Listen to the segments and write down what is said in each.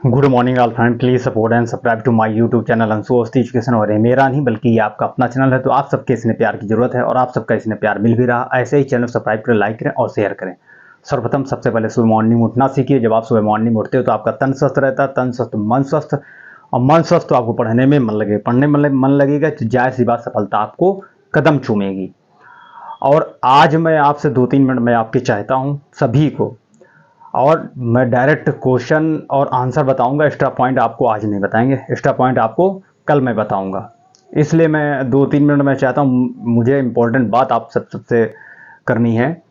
Good morning all friend, please support and subscribe to my YouTube channel Anshu Awasthi education. और ये मेरा नहीं बल्कि ये आपका अपना चैनल है, तो आप सबके इसमें प्यार की जरूरत है और आप सबका इसमें प्यार मिल भी रहा। ऐसे ही चैनल सब्सक्राइब करें, लाइक करें और शेयर करें। सर्वप्रथम सबसे पहले सुबह मॉर्निंग उठना सीखिए। जब आप सुबह मॉर्निंग उठते हो तो आपका तन स्वस्थ रहता है, तन स्वस्थ मन स्वस्थ, और मन स्वस्थ तो आपको पढ़ने में मन लगे, पढ़ने में मन लगेगा तो जाहिर सी बात सफलता आपको कदम चूमेगी। और आज मैं आपसे 2-3 मिनट में आपके चाहता हूँ सभी को, और मैं डायरेक्ट क्वेश्चन और आंसर बताऊंगा। एक्स्ट्रा पॉइंट आपको आज नहीं बताएंगे, एक्स्ट्रा पॉइंट आपको कल मैं बताऊंगा। इसलिए मैं 2-3 मिनट में चाहता हूँ, मुझे इम्पोर्टेंट बात आप सबसे करनी है।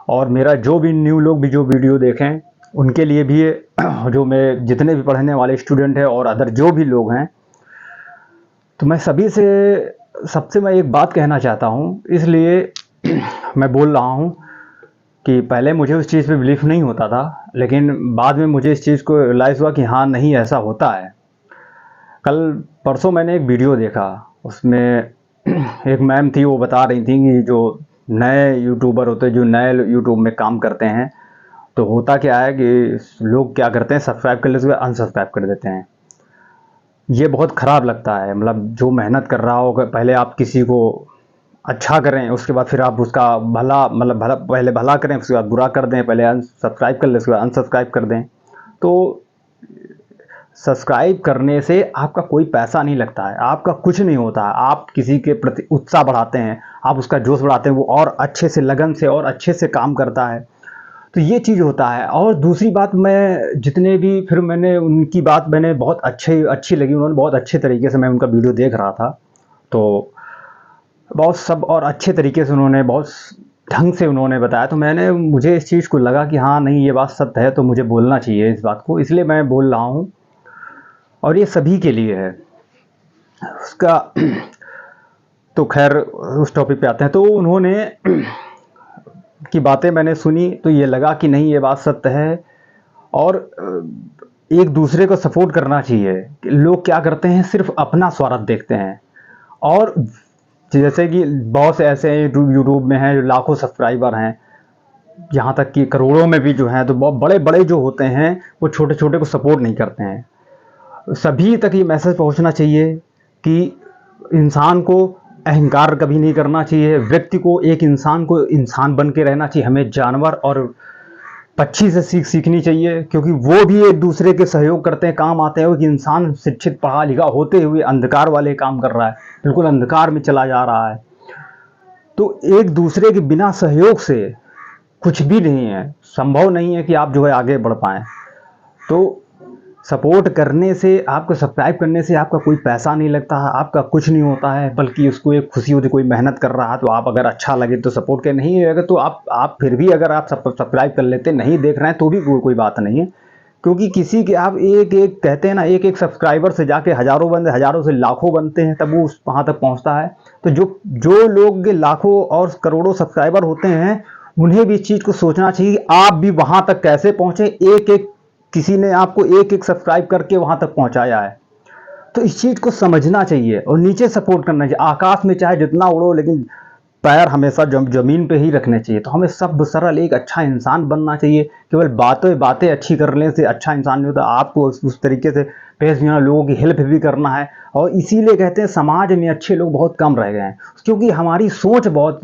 और मेरा जो भी न्यू लोग भी जो वीडियो देखें उनके लिए भी, जो मैं जितने भी पढ़ने वाले स्टूडेंट हैं और अदर जो भी लोग हैं, तो मैं सभी से सबसे मैं एक बात कहना चाहता हूँ। इसलिए मैं बोल रहा हूँ कि पहले मुझे उस चीज़ पे बिलीफ नहीं होता था, लेकिन बाद में मुझे इस चीज़ को रियलाइज़ हुआ कि हाँ, नहीं ऐसा होता है। कल परसों मैंने एक वीडियो देखा, उसमें एक मैम थी, वो बता रही थी कि जो नए यूट्यूबर होते हैं, जो नए यूट्यूब में काम करते हैं, तो होता क्या है कि लोग क्या करते हैं, सब्सक्राइब कर लेते हैं, अनसब्सक्राइब कर देते हैं। ये बहुत ख़राब लगता है। मतलब जो मेहनत कर रहा हो, पहले आप किसी को अच्छा करें, उसके बाद फिर आप उसका भला, मतलब भला, पहले भला करें, उसके बाद बुरा कर दें, पहले सब्सक्राइब कर लें, उसके बाद अनसब्सक्राइब कर दें। तो सब्सक्राइब करने से आपका कोई पैसा नहीं लगता है, आपका कुछ नहीं होता है। आप किसी के प्रति उत्साह बढ़ाते हैं, आप उसका जोश बढ़ाते हैं, वो और अच्छे से लगन से और अच्छे से काम करता है। तो ये चीज़ होता है। और दूसरी बात, मैं जितने भी फिर मैंने उनकी बात मैंने बहुत अच्छी लगी, उन्होंने बहुत अच्छे तरीके से, मैं उनका वीडियो देख रहा था तो बहुत सब और अच्छे तरीके से उन्होंने, बहुत ढंग से उन्होंने बताया। तो मुझे इस चीज़ को लगा कि हाँ, नहीं, ये बात सत्य है, तो मुझे बोलना चाहिए इस बात को, इसलिए मैं बोल रहा हूँ। और ये सभी के लिए है उसका। तो खैर, उस टॉपिक पे आते हैं। तो उन्होंने की बातें मैंने सुनी तो ये लगा कि नहीं, ये बात सत्य है। और एक दूसरे को सपोर्ट करना चाहिए। लोग क्या करते हैं, सिर्फ अपना स्वार्थ देखते हैं। और जैसे कि बहुत से ऐसे यूट्यूब में हैं जो लाखों सब्सक्राइबर हैं, यहाँ तक कि करोड़ों में भी जो हैं, तो बहुत बड़े बड़े जो होते हैं वो छोटे छोटे को सपोर्ट नहीं करते हैं। सभी तक ये मैसेज पहुँचना चाहिए कि इंसान को अहंकार कभी नहीं करना चाहिए। व्यक्ति को, एक इंसान को इंसान बन के रहना चाहिए। हमें जानवर और पक्षी से सीखनी चाहिए, क्योंकि वो भी एक दूसरे के सहयोग करते हैं, काम आते हैं। कि इंसान शिक्षित पढ़ा लिखा होते हुए अंधकार वाले काम कर रहा है, बिल्कुल अंधकार में चला जा रहा है। तो एक दूसरे के बिना सहयोग से कुछ भी नहीं है, संभव नहीं है कि आप जो है आगे बढ़ पाएँ। तो सपोर्ट करने से, आपको सब्सक्राइब करने से आपका कोई पैसा नहीं लगता है, आपका कुछ नहीं होता है, बल्कि उसको एक खुशी होती है। कोई मेहनत कर रहा है तो आप अगर अच्छा लगे तो सपोर्ट कर, नहीं लगे तो आप फिर भी अगर आप सब्सक्राइब कर लेते, नहीं देख रहे हैं तो भी कोई बात नहीं है। क्योंकि किसी के आप एक एक कहते हैं ना, एक एक सब्सक्राइबर से जाके हज़ारों बनते, हज़ारों से लाखों बनते हैं, तब वो वहाँ तक पहुँचता है। तो जो जो लोग लाखों और करोड़ों सब्सक्राइबर होते हैं, उन्हें भी इस चीज़ को सोचना चाहिए कि आप भी वहाँ तक कैसे पहुँचे। एक एक किसी ने आपको एक एक सब्सक्राइब करके वहाँ तक पहुँचाया है, तो इस चीज़ को समझना चाहिए और नीचे सपोर्ट करना चाहिए। आकाश में चाहे जितना उड़ो, लेकिन पैर हमेशा ज़मीन पे ही रखने चाहिए। तो हमें सब सरल एक अच्छा इंसान बनना चाहिए। केवल बातें बातें अच्छी करने से अच्छा इंसान नहीं होता, आपको उस तरीके से पेश भी होना, लोगों की हेल्प भी करना है। और इसीलिए कहते हैं समाज में अच्छे लोग बहुत कम रह गए हैं, क्योंकि हमारी सोच बहुत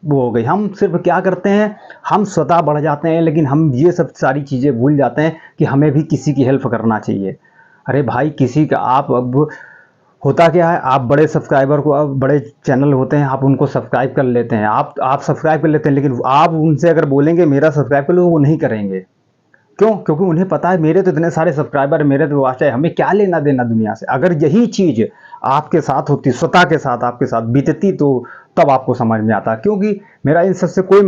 वो हो गई। हम सिर्फ क्या करते हैं, हम स्वतः बढ़ जाते हैं, लेकिन हम ये सब सारी चीज़ें भूल जाते हैं कि हमें भी किसी की हेल्प करना चाहिए। अरे भाई, किसी का आप अब होता क्या है, आप बड़े सब्सक्राइबर को, अब बड़े चैनल होते हैं, आप उनको सब्सक्राइब कर लेते हैं, आप सब्सक्राइब कर लेते हैं, लेकिन आप उनसे अगर बोलेंगे मेरा सब्सक्राइब कर लो, वो नहीं करेंगे। क्यों? क्योंकि उन्हें पता है मेरे तो इतने सारे सब्सक्राइबर है, मेरे तो वाच है, हमें क्या लेना देना दुनिया से। अगर यही चीज़ आपके साथ होती, स्वतः के साथ आपके साथ बीतती, तो तब आपको समझ में आता। क्योंकि मेरा इन सबसे कोई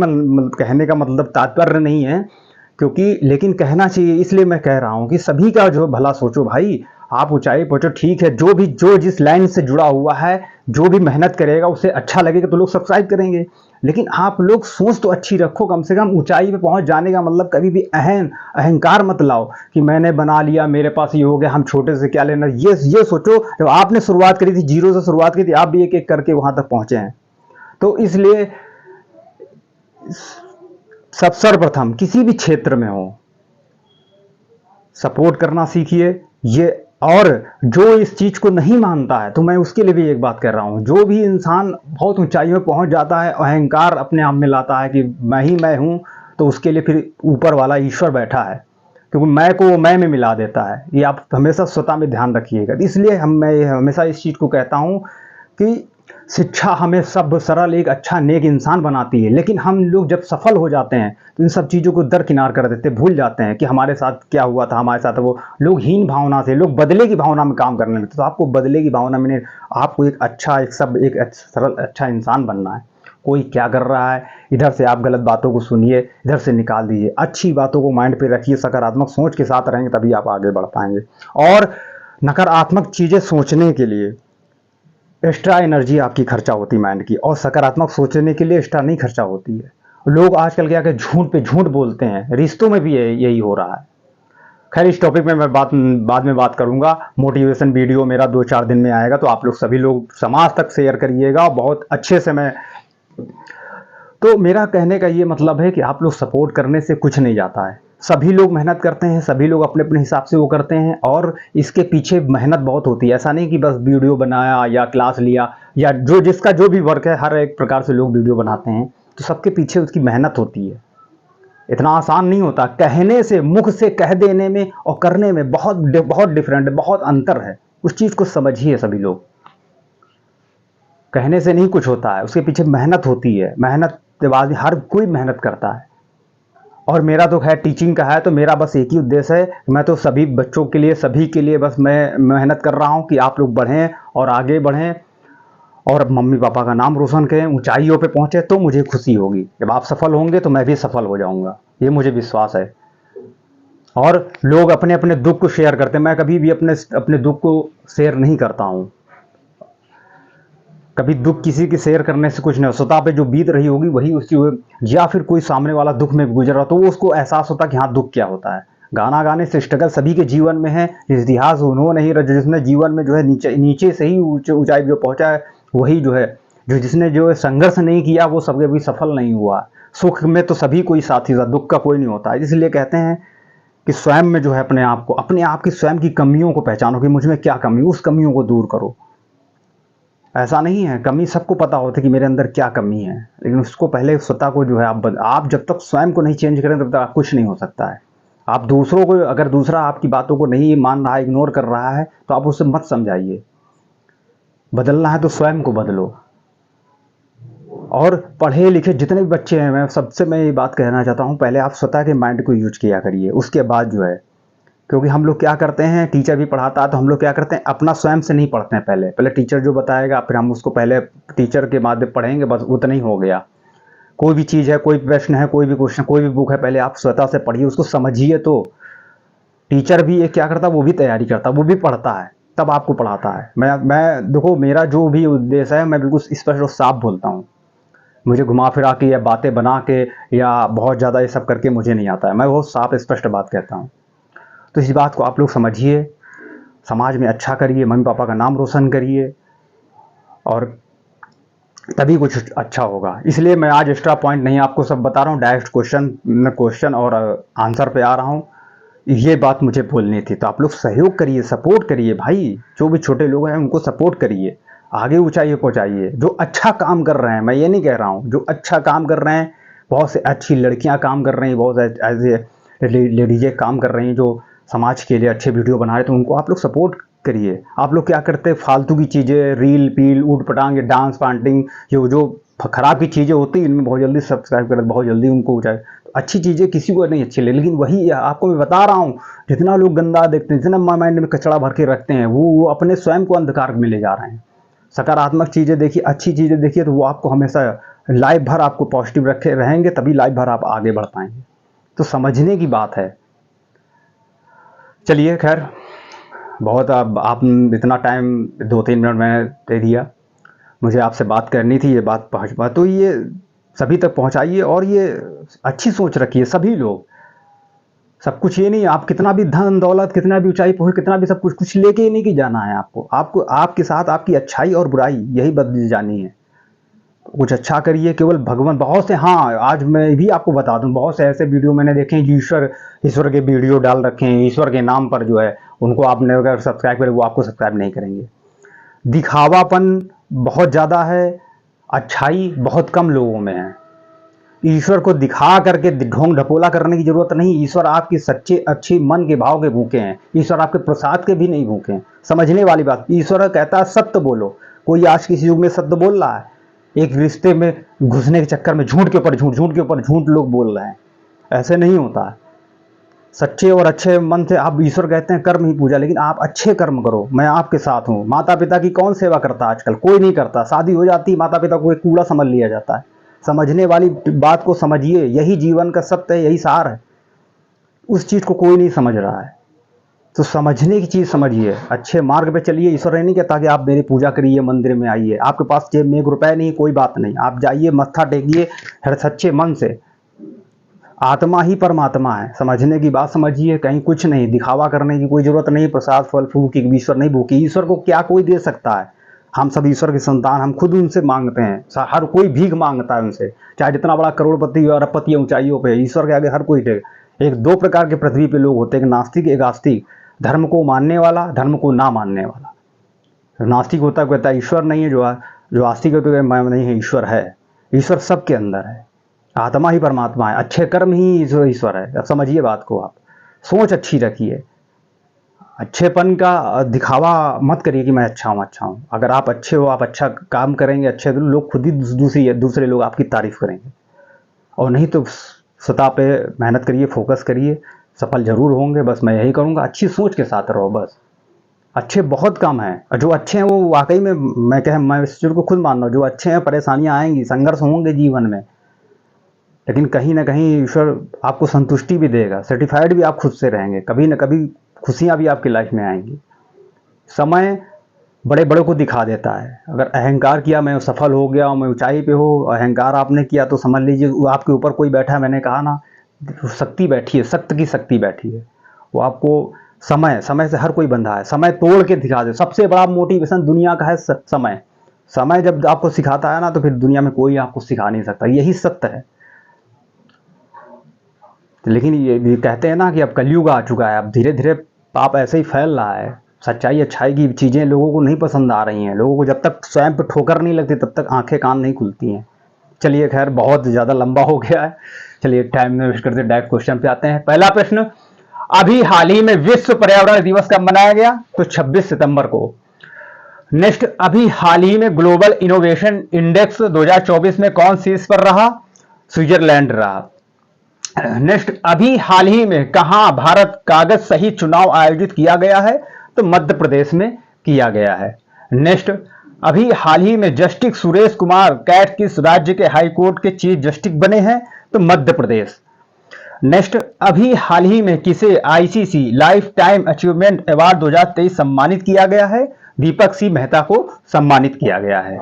कहने का मतलब तात्पर्य नहीं है, क्योंकि लेकिन कहना चाहिए, इसलिए मैं कह रहा हूँ कि सभी का जो भला सोचो भाई। आप ऊंचाई पहुंचो, ठीक है, जो जिस लाइन से जुड़ा हुआ है, जो भी मेहनत करेगा उसे अच्छा लगेगा तो लोग सब्सक्राइब करेंगे। लेकिन आप लोग सोच तो अच्छी रखो, कम से कम ऊंचाई पे पहुंच जाने का मतलब कभी भी अहंकार मत लाओ कि मैंने बना लिया, मेरे पास ये हो गया, हम छोटे से क्या लेना। ये सोचो, जब आपने शुरुआत करी थी, जीरो से शुरुआत की थी, आप भी एक एक करके वहां तक पहुंचे हैं। तो इसलिए सब सर्वप्रथम किसी भी क्षेत्र में हो, सपोर्ट करना सीखिए। ये और जो इस चीज़ को नहीं मानता है, तो मैं उसके लिए भी एक बात कर रहा हूँ, जो भी इंसान बहुत ऊंचाई में पहुंच जाता है, अहंकार अपने आप में लाता है कि मैं ही मैं हूँ, तो उसके लिए फिर ऊपर वाला ईश्वर बैठा है, क्योंकि मैं को मैं में मिला देता है। ये आप हमेशा स्वतः में ध्यान रखिएगा। इसलिए मैं हमेशा इस चीज़ को कहता हूँ कि शिक्षा हमें सब सरल एक अच्छा नेक इंसान बनाती है, लेकिन हम लोग जब सफल हो जाते हैं तो इन सब चीज़ों को दरकिनार कर देते, भूल जाते हैं कि हमारे साथ क्या हुआ था, हमारे साथ वो लोग हीन भावना से, लोग बदले की भावना में काम करने लगते। तो आपको बदले की भावना में नहीं, आपको एक अच्छा एक सरल अच्छा इंसान बनना है। कोई क्या कर रहा है, इधर से आप गलत बातों को सुनिए, इधर से निकाल दीजिए, अच्छी बातों को माइंड पे रखिए, सकारात्मक सोच के साथ रहेंगे तभी आप आगे बढ़ पाएंगे। और नकारात्मक चीज़ें सोचने के लिए एक्स्ट्रा एनर्जी आपकी खर्चा होती है माइंड की, और सकारात्मक सोचने के लिए एक्स्ट्रा नहीं खर्चा होती है। लोग आजकल क्या कि झूठ पे झूठ बोलते हैं, रिश्तों में भी यही हो रहा है। खैर, इस टॉपिक में मैं बाद में बात करूंगा। मोटिवेशन वीडियो मेरा 2-4 दिन में आएगा, तो आप लोग सभी लोग समाज तक शेयर करिएगा, बहुत अच्छे से। मैं तो मेरा कहने का ये मतलब है कि आप लोग सपोर्ट करने से कुछ नहीं जाता है। सभी लोग मेहनत करते हैं, सभी लोग अपने अपने हिसाब से वो करते हैं, और इसके पीछे मेहनत बहुत होती है। ऐसा नहीं कि बस वीडियो बनाया या क्लास लिया, या जो जिसका जो भी वर्क है, हर एक प्रकार से लोग वीडियो बनाते हैं, तो सबके पीछे उसकी मेहनत होती है। इतना आसान नहीं होता। कहने से, मुख से कह देने में और करने में बहुत बहुत डिफरेंट है, बहुत अंतर है। उस चीज़ को समझिए सभी लोग। कहने से नहीं कुछ होता है, उसके पीछे मेहनत होती है। मेहनत के बाद हर कोई मेहनत करता है। और मेरा तो खैर टीचिंग का है, तो मेरा बस एक ही उद्देश्य है, मैं तो सभी बच्चों के लिए, सभी के लिए बस मैं मेहनत कर रहा हूँ कि आप लोग बढ़ें और आगे बढ़ें और मम्मी पापा का नाम रोशन करें, ऊंचाइयों पे पहुँचे, तो मुझे खुशी होगी। जब आप सफल होंगे तो मैं भी सफल हो जाऊँगा, ये मुझे विश्वास है। और लोग अपने अपने दुख को शेयर करते हैं, मैं कभी भी अपने दुख को शेयर नहीं करता हूँ। कभी दुख किसी के शेयर करने से कुछ नहीं, स्वतः पे जो बीत रही होगी वही उसकी, या फिर कोई सामने वाला दुख में गुजर रहा तो वो उसको एहसास होता कि हाँ दुख क्या होता है। गाना गाने से स्ट्रगल सभी के जीवन में है। इतिहास उन्होंने ही जिसने जीवन में जो है नीचे से ही ऊंचाई जो पहुंचा है, वही जो है, जिसने जो है संघर्ष नहीं किया वो सबके भी सफल नहीं हुआ। सुख में तो सभी कोई साथी था, दुख का कोई नहीं होता। इसलिए कहते हैं कि स्वयं में जो है अपने आप की स्वयं की कमियों को पहचानो कि मुझ में क्या कमी, उस कमियों को दूर करो। ऐसा नहीं है, कमी सबको पता होती है कि मेरे अंदर क्या कमी है, लेकिन उसको पहले स्वतः को जो है आप जब तक स्वयं को नहीं चेंज करें तब तक कुछ नहीं हो सकता है। आप दूसरों को, अगर दूसरा आपकी बातों को नहीं मान रहा है, इग्नोर कर रहा है, तो आप उसे मत समझाइए। बदलना है तो स्वयं को बदलो। और पढ़े लिखे जितने भी बच्चे हैं, मैं ये बात कहना चाहता हूँ, पहले आप स्वतः के माइंड को यूज किया करिए, उसके बाद जो है, क्योंकि हम लोग क्या करते हैं, टीचर भी पढ़ाता है तो हम लोग क्या करते हैं, अपना स्वयं से नहीं पढ़ते हैं। पहले टीचर जो बताएगा फिर हम उसको पहले टीचर के माध्यम पढ़ेंगे, बस उतना ही हो गया। कोई भी चीज़ है, कोई प्रश्न है, कोई भी क्वेश्चन, कोई भी बुक है, पहले आप स्वतः से पढ़िए, उसको समझिए। तो टीचर भी ये क्या करता है, वो भी तैयारी करता है, वो भी पढ़ता है, तब आपको पढ़ाता है। मैं देखो, मेरा जो भी उद्देश्य है मैं बिल्कुल स्पष्ट और साफ बोलता हूँ। मुझे घुमा फिरा के या बातें बना के या बहुत ज़्यादा ये सब करके मुझे नहीं आता है। मैं बहुत साफ स्पष्ट बात कहता हूँ। तो इस बात को आप लोग समझिए, समाज में अच्छा करिए, मम्मी पापा का नाम रोशन करिए, और तभी कुछ अच्छा होगा। इसलिए मैं आज एक्स्ट्रा पॉइंट नहीं आपको सब बता रहा हूँ, डायरेक्ट क्वेश्चन और आंसर पे आ रहा हूँ। ये बात मुझे बोलनी थी। तो आप लोग सहयोग करिए, सपोर्ट करिए भाई, जो भी छोटे लोग हैं उनको सपोर्ट करिए, आगे ऊंचाई पहुँचाइए। जो अच्छा काम कर रहे हैं, मैं ये नहीं कह रहा हूँ, जो अच्छा काम कर रहे हैं, बहुत से अच्छी लड़कियाँ काम कर रही हैं, बहुत ऐसे लेडीजें काम कर रही हैं जो समाज के लिए अच्छे वीडियो बना रहे, तो उनको आप लोग सपोर्ट करिए। आप लोग क्या करते हैं, फालतू की चीज़ें, रील पील ऊट पटांग, डांस पांटिंग, जो खराब की चीज़ें होती हैं, इनमें बहुत जल्दी सब्सक्राइब कर, बहुत जल्दी उनको ऊँचाई। तो अच्छी चीज़ें किसी को नहीं अच्छी लगे, लेकिन वही आपको मैं बता रहा हूँ, जितना लोग गंदा देखते हैं, जितना माइंड में कचरा भर के रखते हैं, वो अपने स्वयं को अंधकार में ले जा रहे हैं। सकारात्मक चीज़ें देखिए, अच्छी चीज़ें देखिए, तो वो आपको हमेशा लाइफ भर आपको पॉजिटिव रखे रहेंगे, तभी लाइफ भर आप आगे बढ़ पाएंगे। तो समझने की बात है। चलिए खैर, बहुत अब आप इतना टाइम 2-3 मिनट मैंने दे दिया, मुझे आपसे बात करनी थी, ये बात पहुँच, तो ये सभी तक पहुँचाइए। और ये अच्छी सोच रखिए सभी लोग। सब कुछ ये नहीं, आप कितना भी धन दौलत, कितना भी ऊंचाई पहुँचे, कितना भी सब कुछ लेके ही नहीं कि जाना है आपको। आपको आपके साथ आपकी अच्छाई और बुराई यही बदली जानी है। कुछ अच्छा करिए, केवल भगवान बहुत से, हाँ आज मैं भी आपको बता दूं, बहुत से ऐसे वीडियो मैंने देखे हैं, ईश्वर ईश्वर के वीडियो डाल रखे हैं, ईश्वर के नाम पर जो है उनको आपने अगर सब्सक्राइब करें वो आपको सब्सक्राइब नहीं करेंगे। दिखावापन बहुत ज़्यादा है, अच्छाई बहुत कम लोगों में है। ईश्वर को दिखा करके ढोंग ढपोला करने की जरूरत नहीं। ईश्वर आपकी सच्चे अच्छी मन के भाव के भूखे हैं, ईश्वर आपके प्रसाद के भी नहीं भूखे हैं। समझने वाली बात, ईश्वर कहता है सत्य बोलो। कोई आज किसी युग में सत्य बोल रहा है? एक रिश्ते में घुसने के चक्कर में झूठ के ऊपर झूठ, झूठ के ऊपर झूठ लोग बोल रहे हैं। ऐसे नहीं होता है। सच्चे और अच्छे मन से आप, ईश्वर कहते हैं कर्म ही पूजा, लेकिन आप अच्छे कर्म करो, मैं आपके साथ हूँ। माता पिता की कौन सेवा करता है आजकल? कोई नहीं करता। शादी हो जाती, माता पिता को एक कूड़ा समझ लिया जाता है। समझने वाली बात को समझिए, यही जीवन का सत्य है, यही सार है। उस चीज़ को कोई नहीं समझ रहा है, तो समझने की चीज़ समझिए, अच्छे मार्ग पे चलिए। ईश्वर नहीं कहता कि आप मेरी पूजा करिए, मंदिर में आइए, आपके पास जेब में 1 रुपया नहीं, कोई बात नहीं, आप जाइए, मत्था टेकिए हर सच्चे मन से। आत्मा ही परमात्मा है, समझने की बात समझिए। कहीं कुछ नहीं, दिखावा करने की कोई जरूरत नहीं, प्रसाद फल फूल की ईश्वर नहीं भूखी। ईश्वर को क्या कोई दे सकता है? हम सब ईश्वर के संतान, हम खुद उनसे मांगते हैं। हर कोई भीख मांगता है उनसे, चाहे जितना बड़ा करोड़पति और अरबपति ऊंचाइयों पे, ईश्वर के आगे हर कोई टेक। एक 2 प्रकार के पृथ्वी पे लोग होते हैं, एक नास्तिक एक आस्तिक। धर्म को मानने वाला, धर्म को ना मानने वाला। नास्तिक होता है, कहता है ईश्वर नहीं है, जो आस्तिक होता है नहीं है, ईश्वर है। ईश्वर सबके अंदर है, आत्मा ही परमात्मा है, अच्छे कर्म ही ईश्वर है। अब समझिए बात को, आप सोच अच्छी रखिए। अच्छेपन का दिखावा मत करिए कि मैं अच्छा हूँ, अच्छा हूँ। अगर आप अच्छे हो, आप अच्छा काम करेंगे, अच्छे तो लोग खुद ही दूसरे लोग आपकी तारीफ करेंगे। और नहीं तो सतह पे मेहनत करिए, फोकस करिए, सफल जरूर होंगे। बस मैं यही करूँगा, अच्छी सोच के साथ रहो बस। अच्छे बहुत कम हैं, और जो अच्छे हैं वो वाकई में मैं इस चीज़ को खुद मान रहा हूँ। जो अच्छे हैं, परेशानियाँ आएंगी, संघर्ष होंगे जीवन में, लेकिन कहीं ना कहीं ईश्वर आपको संतुष्टि भी देगा, सर्टिफाइड भी आप खुद से रहेंगे। कभी ना कभी खुशियाँ भी आपकी लाइफ में आएंगी। समय बड़े बड़ों को दिखा देता है। अगर अहंकार किया, मैं सफल हो गया, मैं ऊंचाई पे हो, अहंकार आपने किया, तो समझ लीजिए आपके ऊपर कोई बैठा है। मैंने कहा ना, शक्ति बैठी है, सत्य की शक्ति बैठी है। वो आपको समय से हर कोई बंधा है। समय तोड़ के दिखा दे। सबसे बड़ा मोटिवेशन दुनिया का है समय। समय जब आपको सिखाता है ना, तो फिर दुनिया में कोई आपको सिखा नहीं सकता, यही सत्य है। लेकिन ये भी कहते हैं ना कि अब कलयुग आ चुका है, अब धीरे धीरे पाप ऐसे ही फैल रहा है। सच्चाई अच्छाई की चीज़ें लोगों को नहीं पसंद आ रही हैं। लोगों को जब तक स्वयं पे ठोकर नहीं लगती, तब तक आंखें कान नहीं खुलती हैं। चलिए खैर, बहुत ज़्यादा लंबा हो गया है। चलिए टाइम में वेस्ट करते डायरेक्ट क्वेश्चन पे आते हैं। पहला प्रश्न, अभी हाल ही में विश्व पर्यावरण दिवस कब मनाया गया? तो 26 सितंबर को। नेक्स्ट, अभी हाल ही में ग्लोबल इनोवेशन इंडेक्स 2024 में कौन शीर्ष पर रहा? स्विट्जरलैंड रहा। नेक्स्ट, अभी हाल ही में कहां भारत कागज सहित चुनाव आयोजित किया गया है? तो मध्य प्रदेश में किया गया है। नेक्स्ट, अभी हाल ही में जस्टिस सुरेश कुमार कैट किस राज्य के हाई कोर्ट के चीफ जस्टिस बने हैं? तो मध्य प्रदेश। नेक्स्ट, अभी हाल ही में किसे ICC life time achievement award 2023 सम्मानित किया गया है? दीपक सिंह मेहता को सम्मानित किया गया है।